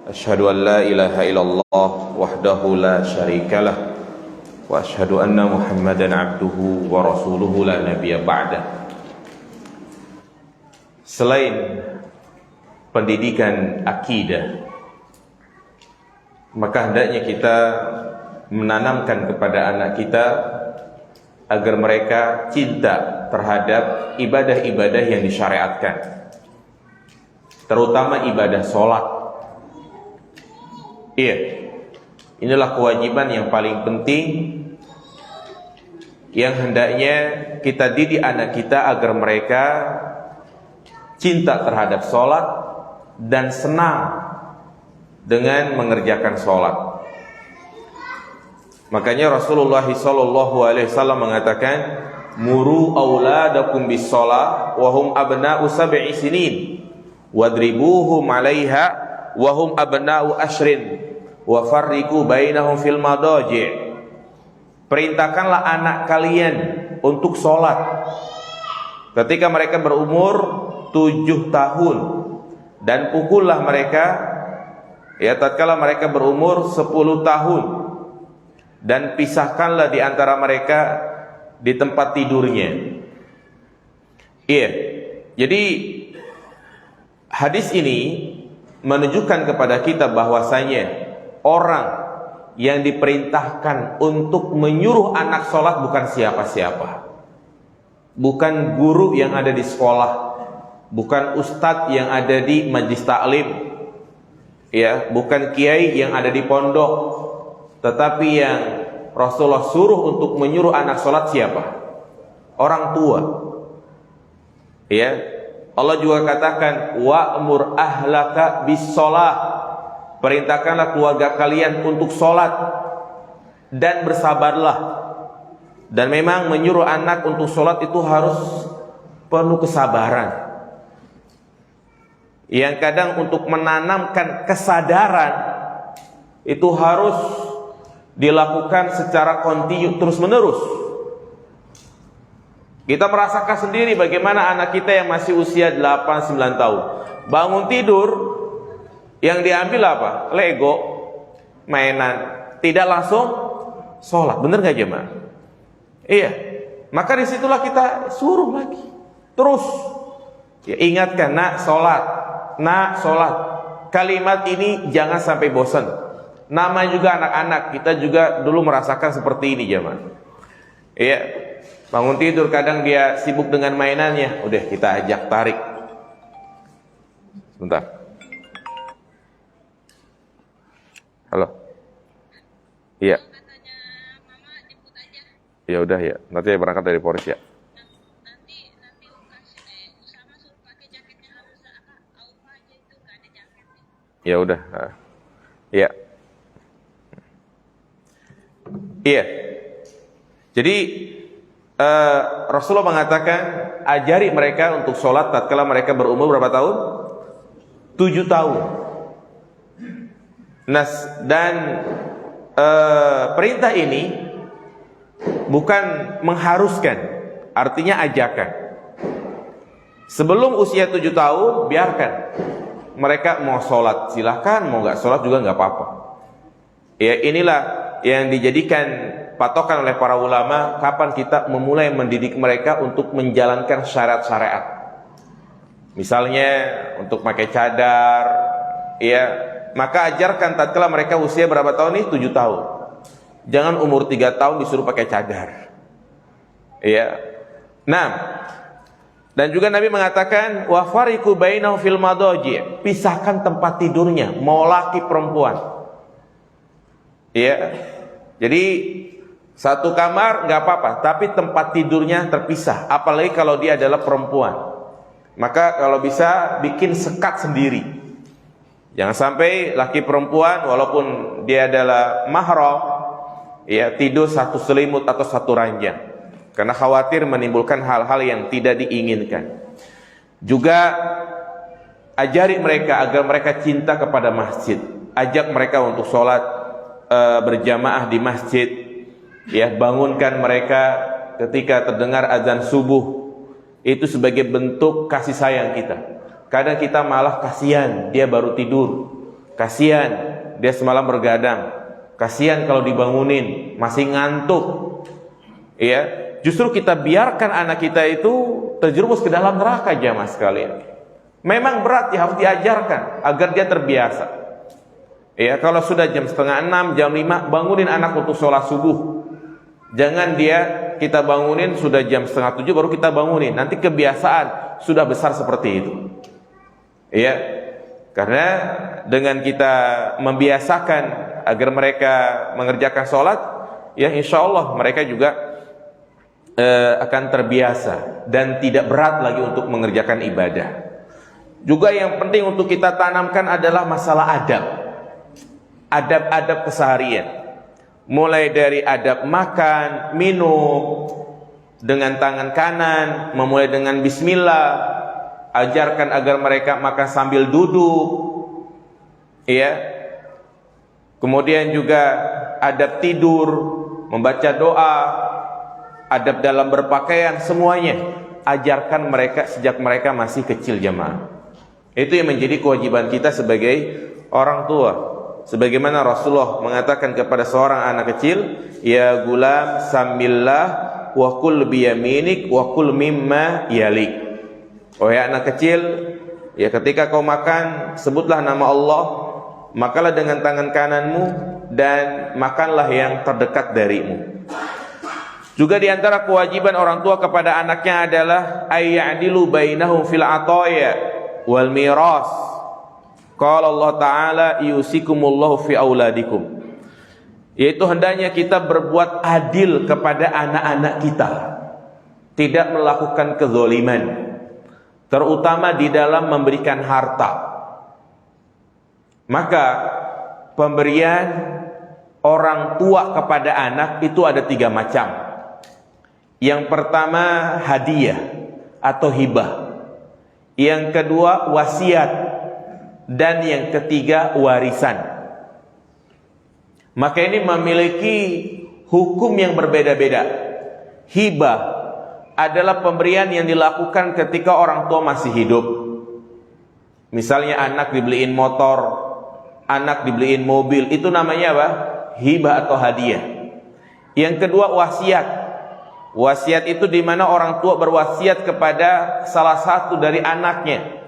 Asyhadu an la ilaha illallah wahdahu la syarikalah wa asyhadu anna Muhammadan abduhu wa rasuluhu la nabiyya ba'dah. Selain pendidikan akidah, maka hendaknya kita menanamkan kepada anak kita agar mereka cinta terhadap ibadah-ibadah yang disyariatkan, terutama ibadah sholat. Iya, inilah kewajiban yang paling penting yang hendaknya kita didik anak kita agar mereka cinta terhadap sholat dan senang dengan mengerjakan sholat. Makanya Rasulullah SAW mengatakan, muru auladakum bis sholat wahum abna'u sab'i sinin wadribuhum 'alaiha wahum abna'u ashrin wa farriqu bainahum fil madaji'. Perintahkanlah anak kalian untuk sholat ketika mereka berumur 7 tahun dan pukullah mereka tatkala mereka berumur 10 tahun dan pisahkanlah di antara mereka di tempat tidurnya. Iya. Jadi hadis ini menunjukkan kepada kita bahwasanya orang yang diperintahkan untuk menyuruh anak sholat bukan siapa-siapa, bukan guru yang ada di sekolah, bukan ustadz yang ada di majlis taklim, bukan kiai yang ada di pondok, tetapi yang Rasulullah suruh untuk menyuruh anak sholat siapa? Orang tua. Allah juga katakan, wa'mur ahlaka bis sholat. Perintahkanlah keluarga kalian untuk sholat dan bersabarlah. Dan memang menyuruh anak untuk sholat itu harus penuh kesabaran. Yang kadang untuk menanamkan kesadaran itu harus dilakukan secara kontinu, terus menerus. Kita merasakan sendiri bagaimana anak kita yang masih usia 8-9 tahun bangun tidur, yang diambil apa? Lego, mainan, tidak langsung sholat. Bener gak jemaah? Iya. Maka disitulah kita suruh lagi, terus ingatkan, nak sholat, nak sholat. Kalimat ini jangan sampai bosan. Nama juga anak-anak, kita juga dulu merasakan seperti ini jemaah. Iya. Bangun tidur kadang dia sibuk dengan mainannya, udah kita ajak tarik. Sebentar. Halo. Iya. Ya udah ya, nanti berangkat dari Polres ya. Nanti Usama suruh pakai jaketnya Aufa aja, itu enggak ada jaket. Ya udah. Iya. Iya. Jadi Rasulullah mengatakan ajari mereka untuk sholat tatkala mereka berumur berapa tahun? 7 tahun. Nah, dan perintah ini bukan mengharuskan, artinya ajakan. Sebelum usia 7 tahun biarkan mereka mau sholat silahkan, mau nggak sholat juga nggak apa-apa. Ya, inilah yang dijadikan patokan oleh para ulama kapan kita memulai mendidik mereka untuk menjalankan syariat-syariat. Misalnya untuk pakai cadar, maka ajarkan tatkala mereka usia berapa tahun nih? 7 tahun. Jangan umur 3 tahun disuruh pakai cadar. Nah, dan juga Nabi mengatakan wa fariqu bainahum fil madaji', pisahkan tempat tidurnya, mau laki perempuan. Jadi satu kamar nggak apa-apa, tapi tempat tidurnya terpisah. Apalagi kalau dia adalah perempuan, maka kalau bisa bikin sekat sendiri. Jangan sampai laki perempuan walaupun dia adalah mahram, tidur satu selimut atau satu ranjang, karena khawatir menimbulkan hal-hal yang tidak diinginkan. Juga ajari mereka agar mereka cinta kepada masjid. Ajak mereka untuk sholat berjamaah di masjid. Bangunkan mereka ketika terdengar azan subuh. Itu sebagai bentuk kasih sayang kita. Kadang kita malah kasihan, dia baru tidur. Kasihan dia semalam bergadang. Kasihan kalau dibangunin masih ngantuk. Ya, justru kita biarkan anak kita itu terjerumus ke dalam neraka, jamaah sekalian. Memang berat ya, harus diajarkan agar dia terbiasa. Ya, kalau sudah jam 5:30, jam 5, bangunin anak untuk sholat subuh. Jangan kita bangunin sudah jam 6:30 baru kita bangunin. Nanti kebiasaan sudah besar seperti itu. Ya, karena dengan kita membiasakan agar mereka mengerjakan sholat, ya insya Allah mereka juga akan terbiasa dan tidak berat lagi untuk mengerjakan ibadah. Juga yang penting untuk kita tanamkan adalah masalah adab. Adab-adab keseharian. Mulai dari adab makan, minum dengan tangan kanan, memulai dengan bismillah, ajarkan agar mereka makan sambil duduk, ya. Kemudian juga adab tidur, membaca doa, adab dalam berpakaian, semuanya ajarkan mereka sejak mereka masih kecil, jemaah. Itu yang menjadi kewajiban kita sebagai orang tua. Sebagaimana Rasulullah mengatakan kepada seorang anak kecil, ya gulam samillah wa kul biyaminik wa kul mimma yalik. Wahai anak kecil, ya ketika kau makan sebutlah nama Allah, makalah dengan tangan kananmu dan makanlah yang terdekat darimu. Juga di antara kewajiban orang tua kepada anaknya adalah ayya'dilu bainahum fil ataya wal miras. Qala Allah Ta'ala yusikumullahu fi auladikum. Yaitu hendaknya kita berbuat adil kepada anak-anak kita, tidak melakukan kezaliman, terutama di dalam memberikan harta. Maka pemberian orang tua kepada anak itu ada 3 macam. Yang pertama hadiah atau hibah. Yang kedua wasiat. Dan yang ketiga warisan. Maka ini memiliki hukum yang berbeda-beda. Hibah adalah pemberian yang dilakukan ketika orang tua masih hidup. Misalnya anak dibeliin motor, anak dibeliin mobil, itu namanya apa? Hibah atau hadiah. Yang kedua wasiat. Wasiat itu di mana orang tua berwasiat kepada salah satu dari anaknya.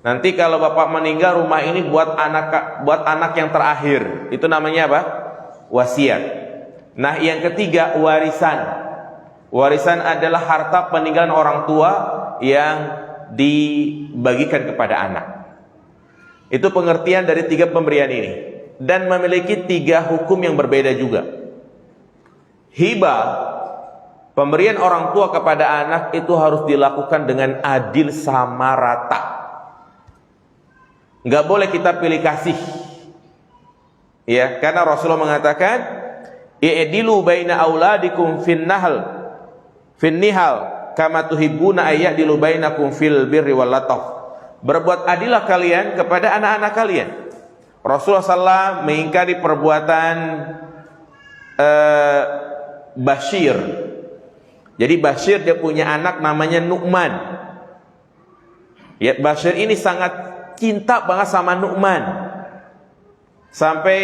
Nanti kalau bapak meninggal, rumah ini buat anak yang terakhir. Itu namanya apa? Wasiat. Nah, yang ketiga warisan. Warisan adalah harta peninggalan orang tua yang dibagikan kepada anak. Itu pengertian dari 3 pemberian ini. Dan memiliki 3 hukum yang berbeda juga. Hibah, pemberian orang tua kepada anak itu harus dilakukan dengan adil sama rata. Enggak boleh kita pilih kasih. Ya, karena Rasulullah mengatakan, "I'dilu baina auladikum finnahal kama tuhibbuna ayyadilu bainakum fil birri wal lataf." Berbuat adillah kalian kepada anak-anak kalian. Rasulullah SAW mengingkari perbuatan Bashir. Jadi Bashir dia punya anak namanya Nu'man. Ya, Bashir ini sangat cinta banget sama Nu'man. Sampai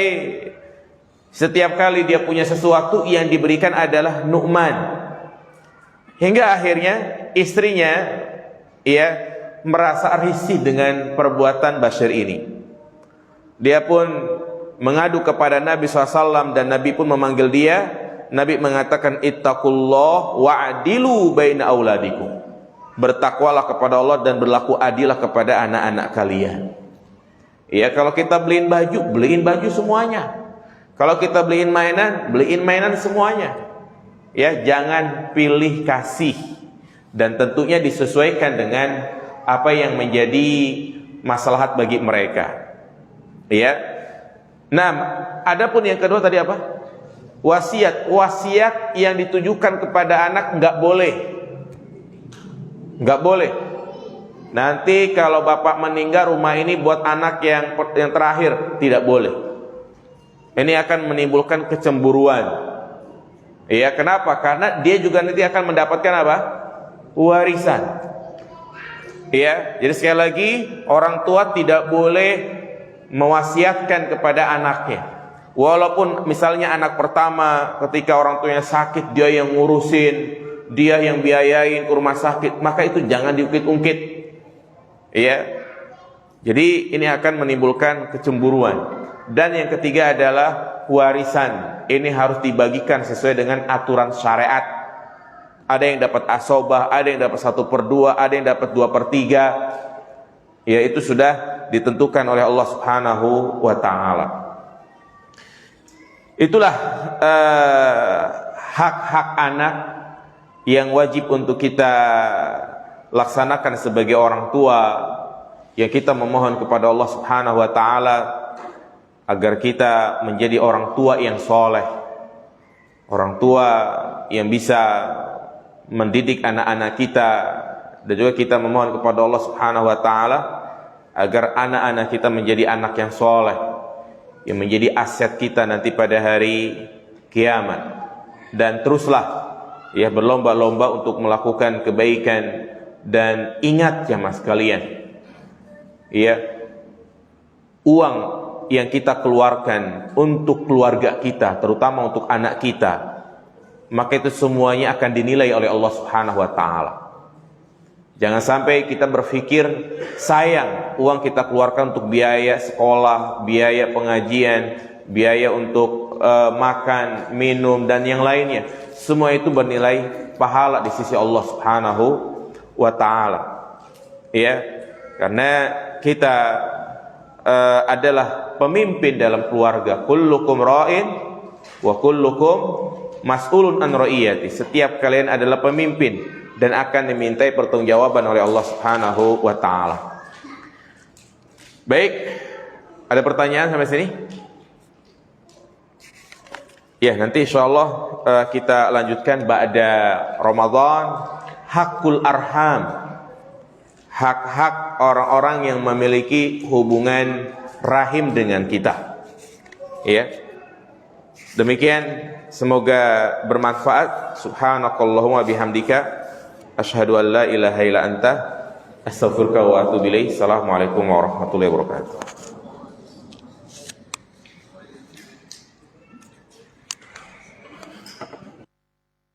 setiap kali dia punya sesuatu yang diberikan adalah Nu'man. Hingga akhirnya istrinya merasa risih dengan perbuatan Bashir ini. Dia pun mengadu kepada Nabi SAW dan Nabi pun memanggil dia. Nabi mengatakan ittaqullah wa'adilu baina auladikum. Bertakwalah kepada Allah dan berlaku adillah kepada anak-anak kalian. Ya, kalau kita beliin baju semuanya. Kalau kita beliin mainan semuanya. Ya, jangan pilih kasih. Dan tentunya disesuaikan dengan apa yang menjadi maslahat bagi mereka. Ya. Nah, adapun yang kedua tadi apa? Wasiat. Wasiat yang ditujukan kepada anak enggak boleh. Enggak boleh. Nanti kalau bapak meninggal, rumah ini buat anak yang terakhir, tidak boleh. Ini akan menimbulkan kecemburuan. Ya, kenapa? Karena dia juga nanti akan mendapatkan apa? Warisan. Ya, jadi sekali lagi orang tua tidak boleh mewasiatkan kepada anaknya. Walaupun misalnya anak pertama ketika orang tuanya sakit dia yang ngurusin, dia yang biayain ke rumah sakit, maka itu jangan diungkit-ungkit. Ya. Jadi ini akan menimbulkan kecemburuan. Dan yang ketiga adalah warisan. Ini harus dibagikan sesuai dengan aturan syariat. Ada yang dapat asobah, ada yang dapat 1/2, ada yang dapat 2/3. Ya, itu sudah ditentukan oleh Allah Subhanahu wa taala. Itulah hak-hak anak yang wajib untuk kita laksanakan sebagai orang tua, yang kita memohon kepada Allah Subhanahu wa taala agar kita menjadi orang tua yang soleh, orang tua yang bisa mendidik anak-anak kita, dan juga kita memohon kepada Allah Subhanahu wa taala agar anak-anak kita menjadi anak yang soleh, yang menjadi aset kita nanti pada hari kiamat. Dan teruslah ya berlomba-lomba untuk melakukan kebaikan. Dan ingat ya mas kalian, ya, uang yang kita keluarkan untuk keluarga kita, terutama untuk anak kita, maka itu semuanya akan dinilai oleh Allah Subhanahu wa taala. Jangan sampai kita berpikir sayang uang kita keluarkan untuk biaya sekolah, biaya pengajian, biaya untuk makan, minum dan yang lainnya. Semua itu bernilai pahala di sisi Allah Subhanahu wa taala. Ya, karena kita adalah pemimpin dalam keluarga. Kullukum ra'in wa kullukum mas'ulun an ra'iyati. Setiap kalian adalah pemimpin dan akan dimintai pertanggungjawaban oleh Allah Subhanahu wa taala. Baik, ada pertanyaan sampai sini? Ya, nanti insyaallah kita lanjutkan ba'da Ramadan, hakul arham. Hak-hak orang-orang yang memiliki hubungan rahim dengan kita. Ya. Demikian, semoga bermanfaat. Subhanakallahumma bihamdika asyhadu an la ilaha illa anta astaghfiruka wa atubu ilaik. Assalamualaikum warahmatullahi wabarakatuh.